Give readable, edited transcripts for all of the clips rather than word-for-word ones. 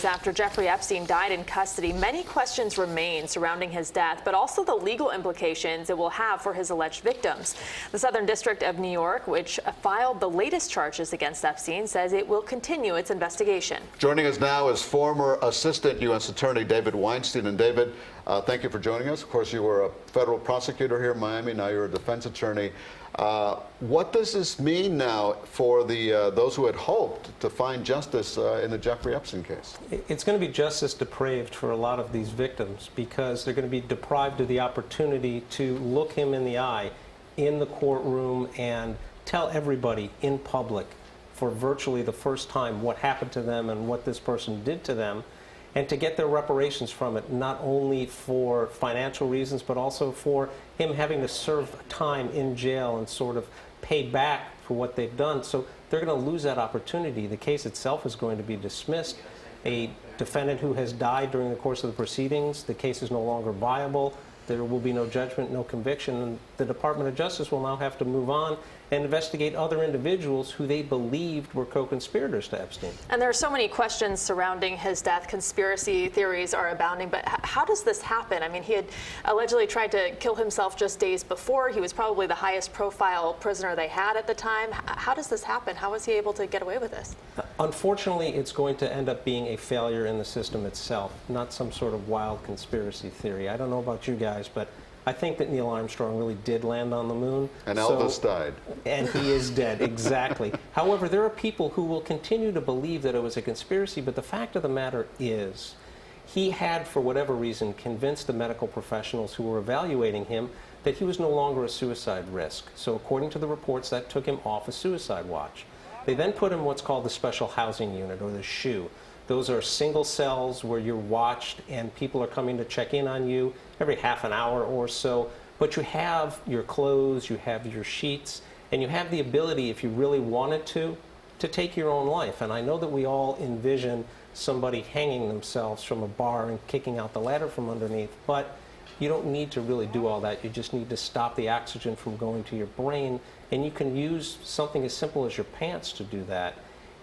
days after Jeffrey Epstein died in custody, many questions remain surrounding his death, but also the legal implications it will have for his alleged victims. The Southern District of New York, which filed the latest charges against Epstein, says it will continue its investigation. Joining us now is former Assistant U.S. Attorney David Weinstein. And David, thank you for joining us. Of course, you were a federal prosecutor here in Miami. Now you're a defense attorney. What does this mean now for those who had hoped to find justice in the Jeffrey Epstein case? It's going to be justice depraved for a lot of these victims because they're going to be deprived of the opportunity to look him in the eye in the courtroom and tell everybody in public for virtually the first time what happened to them and what this person did to them, and to get their reparations from it, not only for financial reasons, but also for him having to serve time in jail and sort of pay back for what they've done. So they're going to lose that opportunity. The case itself is going to be dismissed. A defendant who has died during the course of the proceedings, the case is no longer viable. There will be no judgment, no conviction, and the Department of Justice will now have to move on and investigate other individuals who they believed were co-conspirators to Epstein. And there are so many questions surrounding his death. Conspiracy theories are abounding, but how does this happen? I mean, he had allegedly tried to kill himself just days before. He was probably the highest profile prisoner they had at the time. How does this happen? How was he able to get away with this? Unfortunately, it's going to end up being a failure in the system itself, not some sort of wild conspiracy theory. I don't know about you guys, but I think that Neil Armstrong really did land on the moon. And Elvis died. And he is dead, exactly. However, there are people who will continue to believe that it was a conspiracy, but the fact of the matter is he had, for whatever reason, convinced the medical professionals who were evaluating him that he was no longer a suicide risk. So according to the reports, that took him off a suicide watch. They then put him in what's called the special housing unit, or the SHU. Those are single cells where you're watched and people are coming to check in on you every half an hour or so. But you have your clothes, you have your sheets, and you have the ability, if you really wanted to take your own life. And I know that we all envision somebody hanging themselves from a bar and kicking out the ladder from underneath, but you don't need to really do all that. You just need to stop the oxygen from going to your brain, and you can use something as simple as your pants to do that.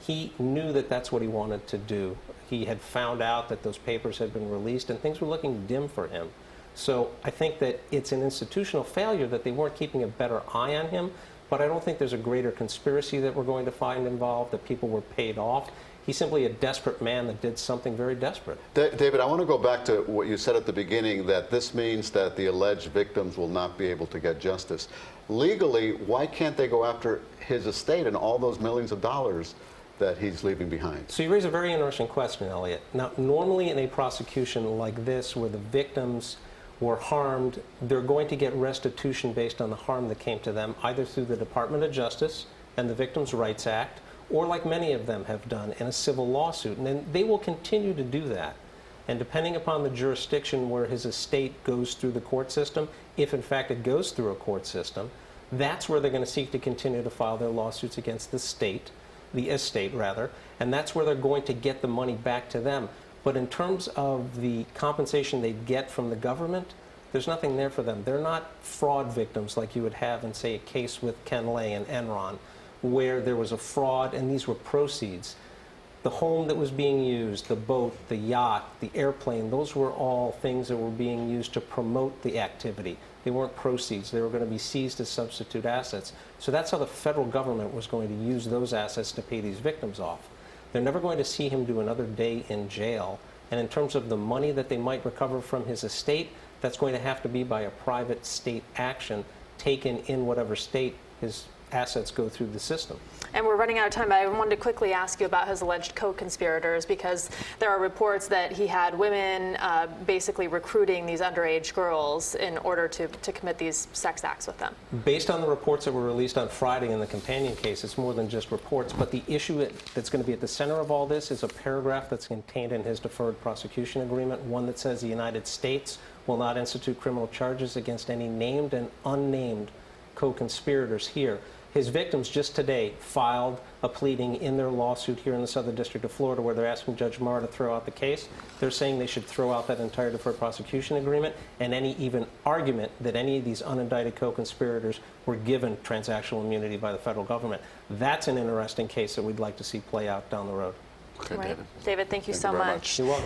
He knew that that's what he wanted to do. He had found out that those papers had been released and things were looking dim for him. So I think that it's an institutional failure that they weren't keeping a better eye on him, but I don't think there's a greater conspiracy that we're going to find involved, that people were paid off. He's simply a desperate man that did something very desperate. David, I want to go back to what you said at the beginning, that this means that the alleged victims will not be able to get justice. Legally, why can't they go after his estate and all those millions of dollars that he's leaving behind? So you raise a very interesting question, Elliot. Now, normally in a prosecution like this, where the victims were harmed, they're going to get restitution based on the harm that came to them, either through the Department of Justice and the Victims' Rights Act, or like many of them have done, in a civil lawsuit. And then they will continue to do that. And depending upon the jurisdiction where his estate goes through the court system, if in fact it goes through a court system, that's where they're going to seek to continue to file their lawsuits against the estate, and that's where they're going to get the money back to them. But in terms of the compensation they get from the government, there's nothing there for them. They're not fraud victims like you would have in, say, a case with Ken Lay and Enron, where there was a fraud and these were proceeds. The home that was being used, the boat, the yacht, the airplane, those were all things that were being used to promote the activity. They weren't proceeds. They were going to be seized as substitute assets. So that's how the federal government was going to use those assets to pay these victims off. They're never going to see him do another day in jail. And in terms of the money that they might recover from his estate, that's going to have to be by a private state action taken in whatever state his assets go through the system. And we're running out of time, but I wanted to quickly ask you about his alleged co-conspirators, because there are reports that he had women basically recruiting these underage girls in order to commit these sex acts with them. Based on the reports that were released on Friday in the companion case, it's more than just reports, but the issue that's going to be at the center of all this is a paragraph that's contained in his deferred prosecution agreement, one that says the United States will not institute criminal charges against any named and unnamed co-conspirators here. His victims just today filed a pleading in their lawsuit here in the Southern District of Florida where they're asking Judge Marr to throw out the case. They're saying they should throw out that entire deferred prosecution agreement and any even argument that any of these unindicted co-conspirators were given transactional immunity by the federal government. That's an interesting case that we'd like to see play out down the road. Okay, Right. David. David, thank you so very much. You're welcome.